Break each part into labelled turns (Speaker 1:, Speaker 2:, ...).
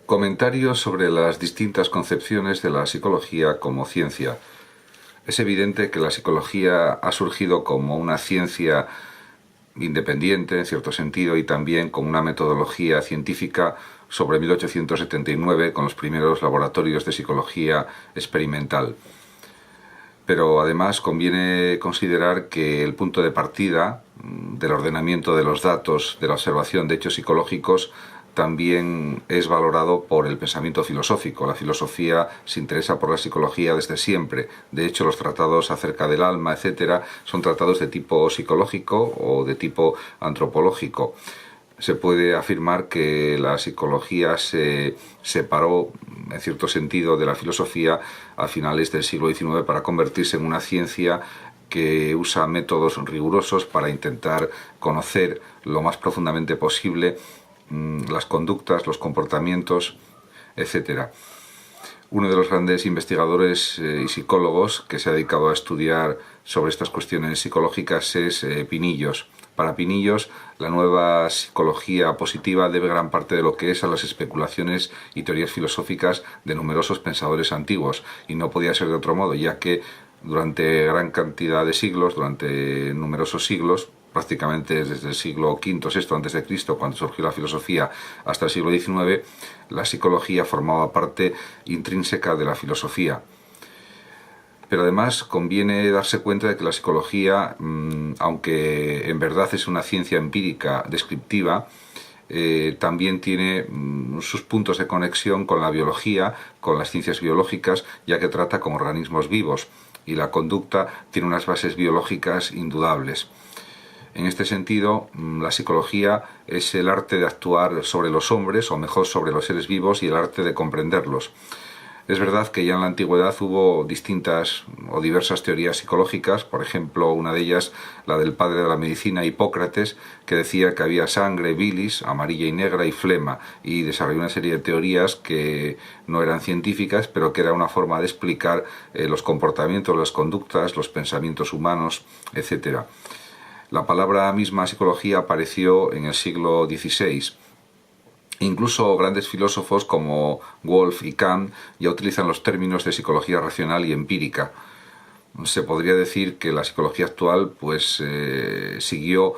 Speaker 1: Comentarios sobre las distintas concepciones de la psicología como ciencia. Es evidente que la psicología ha surgido como una ciencia independiente, en cierto sentido, y también con una metodología científica sobre 1879, con los primeros laboratorios de psicología experimental. Pero además conviene considerar que el punto de partida del ordenamiento de los datos, de la observación de hechos psicológicos, también es valorado por el pensamiento filosófico. La filosofía se interesa por la psicología desde siempre. De hecho, los tratados acerca del alma, etcétera, son tratados de tipo psicológico o de tipo antropológico. Se puede afirmar que la psicología se separó, en cierto sentido, de la filosofía a finales del siglo XIX para convertirse en una ciencia que usa métodos rigurosos para intentar conocer lo más profundamente posible las conductas, los comportamientos, etc. Uno de los grandes investigadores y psicólogos que se ha dedicado a estudiar sobre estas cuestiones psicológicas es Pinillos. Para Pinillos, la nueva psicología positiva debe gran parte de lo que es a las especulaciones y teorías filosóficas de numerosos pensadores antiguos, y no podía ser de otro modo, ya que durante gran cantidad de siglos, durante numerosos siglos, prácticamente desde el siglo V, VI antes de Cristo, cuando surgió la filosofía, hasta el siglo XIX, la psicología formaba parte intrínseca de la filosofía. Pero además conviene darse cuenta de que la psicología, aunque en verdad es una ciencia empírica descriptiva, también tiene sus puntos de conexión con la biología, con las ciencias biológicas, ya que trata con organismos vivos, y la conducta tiene unas bases biológicas indudables. En este sentido, la psicología es el arte de actuar sobre los hombres, o mejor sobre los seres vivos, y el arte de comprenderlos. Es verdad que ya en la antigüedad hubo distintas o diversas teorías psicológicas, por ejemplo, una de ellas, la del padre de la medicina, Hipócrates, que decía que había sangre, bilis, amarilla y negra, y flema, y desarrolló una serie de teorías que no eran científicas, pero que era una forma de explicar los comportamientos, las conductas, los pensamientos humanos, etc. La palabra misma psicología apareció en el siglo XVI. Incluso grandes filósofos como Wolff y Kant ya utilizan los términos de psicología racional y empírica. Se podría decir que la psicología actual siguió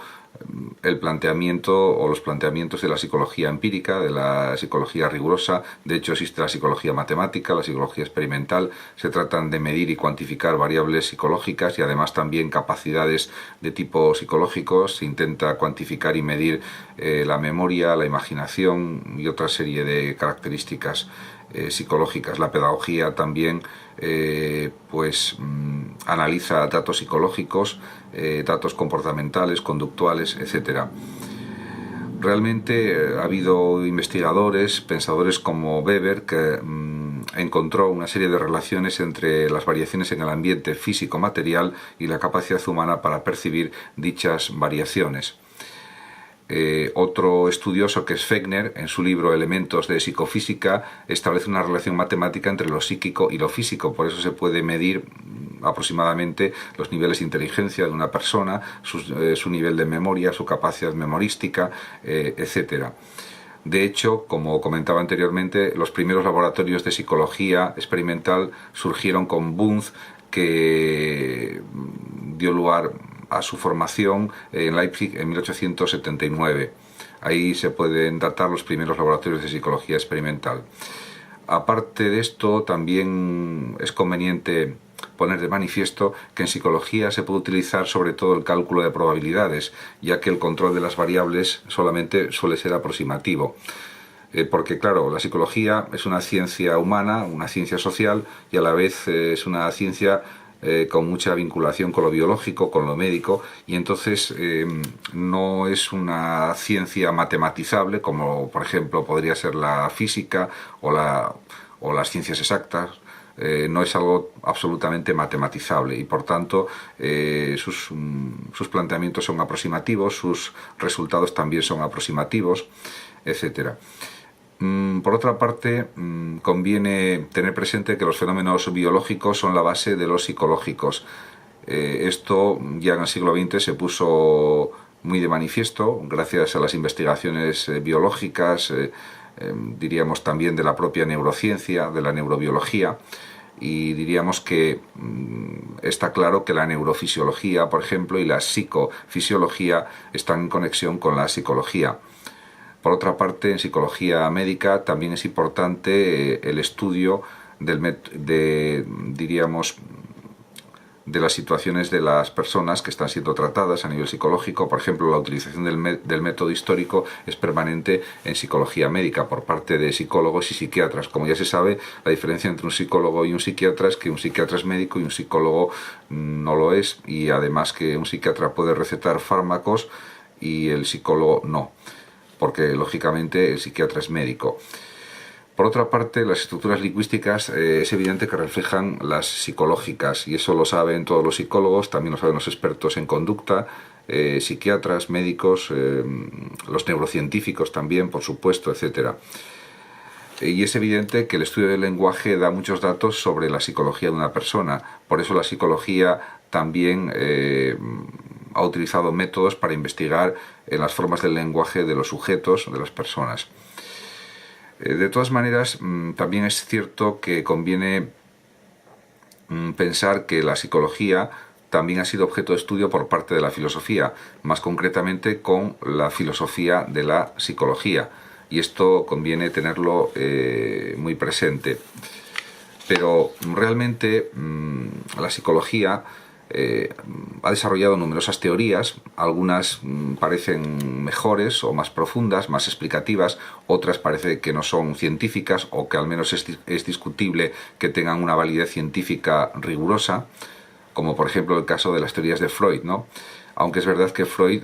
Speaker 1: el planteamiento o los planteamientos de la psicología empírica, de la psicología rigurosa. De hecho, existe la psicología matemática, la psicología experimental. Se tratan de medir y cuantificar variables psicológicas y además también capacidades de tipo psicológico. Se intenta cuantificar y medir la memoria, la imaginación y otra serie de características psicológicas. La pedagogía también analiza datos psicológicos, datos comportamentales, conductuales, etc. Realmente ha habido investigadores, pensadores como Weber, que encontró una serie de relaciones entre las variaciones en el ambiente físico-material y la capacidad humana para percibir dichas variaciones. Otro estudioso, que es Fechner, en su libro Elementos de Psicofísica, establece una relación matemática entre lo psíquico y lo físico. Por eso se puede medir aproximadamente los niveles de inteligencia de una persona, su nivel de memoria, su capacidad memorística, etc. De hecho, como comentaba anteriormente, los primeros laboratorios de psicología experimental surgieron con Wundt, que dio lugar a su formación en Leipzig en 1879. Ahí se pueden datar los primeros laboratorios de psicología experimental. Aparte de esto, también es conveniente poner de manifiesto que en psicología se puede utilizar sobre todo el cálculo de probabilidades, ya que el control de las variables solamente suele ser aproximativo. Porque claro, la psicología es una ciencia humana, una ciencia social, y a la vez es una ciencia con mucha vinculación con lo biológico, con lo médico, y entonces no es una ciencia matematizable como por ejemplo podría ser la física o las ciencias exactas. No es algo absolutamente matematizable y por tanto sus planteamientos son aproximativos, sus resultados también son aproximativos, etc. Por otra parte, conviene tener presente que los fenómenos biológicos son la base de los psicológicos. Esto ya en el siglo XX se puso muy de manifiesto gracias a las investigaciones biológicas diríamos también de la propia neurociencia, de la neurobiología, y diríamos que está claro que la neurofisiología, por ejemplo, y la psicofisiología están en conexión con la psicología. Por otra parte, en psicología médica también es importante el estudio diríamos, de las situaciones de las personas que están siendo tratadas a nivel psicológico. Por ejemplo, la utilización del método histórico es permanente en psicología médica por parte de psicólogos y psiquiatras. Como ya se sabe, la diferencia entre un psicólogo y un psiquiatra es que un psiquiatra es médico y un psicólogo no lo es, y además que un psiquiatra puede recetar fármacos y el psicólogo no, porque lógicamente el psiquiatra es médico. Por otra parte, las estructuras lingüísticas es evidente que reflejan las psicológicas, y eso lo saben todos los psicólogos, también lo saben los expertos en conducta, psiquiatras, médicos, los neurocientíficos también, por supuesto, etc. Y es evidente que el estudio del lenguaje da muchos datos sobre la psicología de una persona. Por eso la psicología también ha utilizado métodos para investigar en las formas del lenguaje de los sujetos, de las personas. De todas maneras, también es cierto que conviene pensar que la psicología también ha sido objeto de estudio por parte de la filosofía, más concretamente con la filosofía de la psicología, y esto conviene tenerlo muy presente. Pero realmente la psicología ha desarrollado numerosas teorías, algunas parecen mejores o más profundas, más explicativas, otras parece que no son científicas o que al menos es discutible que tengan una validez científica rigurosa, como por ejemplo el caso de las teorías de Freud, ¿no? Aunque es verdad que Freud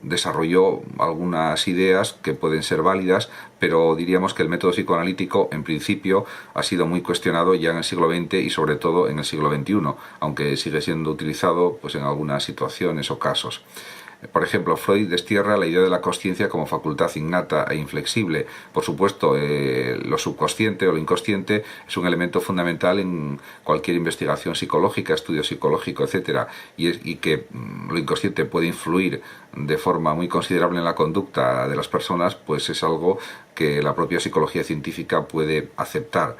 Speaker 1: desarrolló algunas ideas que pueden ser válidas, pero diríamos que el método psicoanalítico en principio ha sido muy cuestionado ya en el siglo XX y sobre todo en el siglo XXI, aunque sigue siendo utilizado pues en algunas situaciones o casos. Por ejemplo, Freud destierra la idea de la consciencia como facultad innata e inflexible. Por supuesto, lo subconsciente o lo inconsciente es un elemento fundamental en cualquier investigación psicológica, estudio psicológico, etc. Y que lo inconsciente puede influir de forma muy considerable en la conducta de las personas, pues es algo que la propia psicología científica puede aceptar.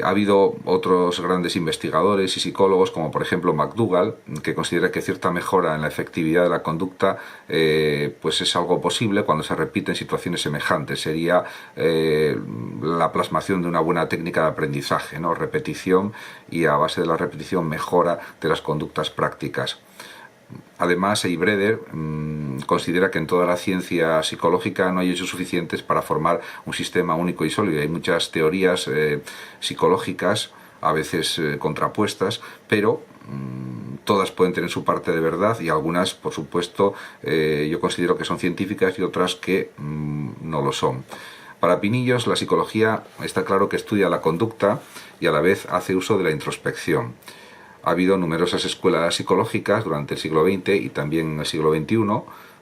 Speaker 1: Ha habido otros grandes investigadores y psicólogos, como por ejemplo McDougall, que considera que cierta mejora en la efectividad de la conducta pues es algo posible cuando se repite en situaciones semejantes. Sería la plasmación de una buena técnica de aprendizaje, ¿no? Repetición, y a base de la repetición mejora de las conductas prácticas. Además, Breder considera que en toda la ciencia psicológica no hay hechos suficientes para formar un sistema único y sólido. Hay muchas teorías psicológicas, a veces contrapuestas, pero todas pueden tener su parte de verdad, y algunas, por supuesto, yo considero que son científicas y otras que no lo son. Para Pinillos, la psicología está claro que estudia la conducta y a la vez hace uso de la introspección. Ha habido numerosas escuelas psicológicas durante el siglo XX y también en el siglo XXI,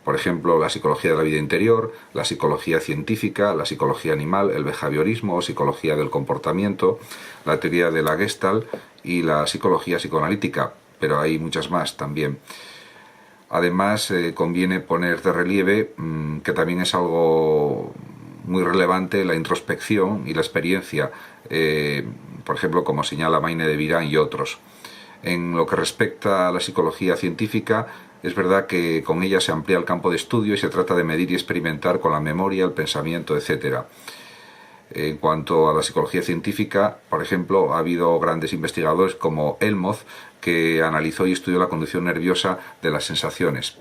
Speaker 1: por ejemplo, la psicología de la vida interior, la psicología científica, la psicología animal, el behaviorismo, psicología del comportamiento, la teoría de la Gestalt y la psicología psicoanalítica, pero hay muchas más también. Además, conviene poner de relieve que también es algo muy relevante la introspección y la experiencia, por ejemplo, como señala Maine de Virán y otros. En lo que respecta a la psicología científica, es verdad que con ella se amplía el campo de estudio y se trata de medir y experimentar con la memoria, el pensamiento, etc. En cuanto a la psicología científica, por ejemplo, ha habido grandes investigadores como Helmholtz, que analizó y estudió la conducción nerviosa de las sensaciones.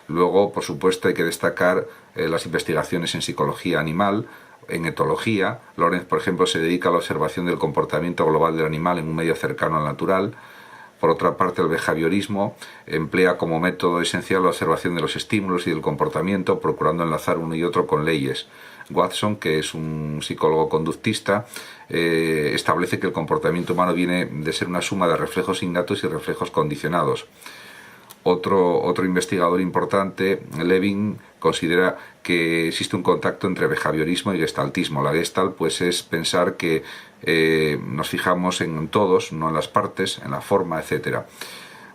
Speaker 1: Luego, por supuesto, hay que destacar las investigaciones en psicología animal, en etología. Lorenz, por ejemplo, se dedica a la observación del comportamiento global del animal en un medio cercano al natural. Por otra parte, el behaviorismo emplea como método esencial la observación de los estímulos y del comportamiento, procurando enlazar uno y otro con leyes. Watson, que es un psicólogo conductista, establece que el comportamiento humano viene de ser una suma de reflejos innatos y reflejos condicionados. Otro investigador importante, Levin, considera que existe un contacto entre behaviorismo y gestaltismo. La gestalt pues es pensar que nos fijamos en todos, no en las partes, en la forma, etc.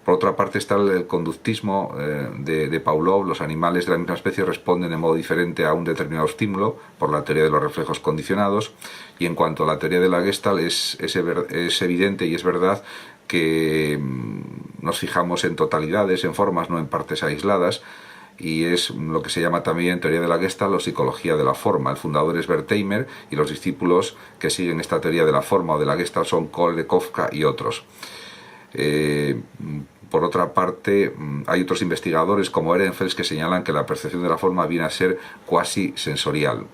Speaker 1: Por otra parte está el conductismo de Pavlov. Los animales de la misma especie responden de modo diferente a un determinado estímulo por la teoría de los reflejos condicionados. Y en cuanto a la teoría de la Gestalt, es evidente y es verdad que nos fijamos en totalidades, en formas, no en partes aisladas, y es lo que se llama también teoría de la Gestalt o psicología de la forma. El fundador es Wertheimer y los discípulos que siguen esta teoría de la forma o de la Gestalt son Kohler, Kafka y otros. Por otra parte, hay otros investigadores como Ehrenfels que señalan que la percepción de la forma viene a ser cuasi sensorial.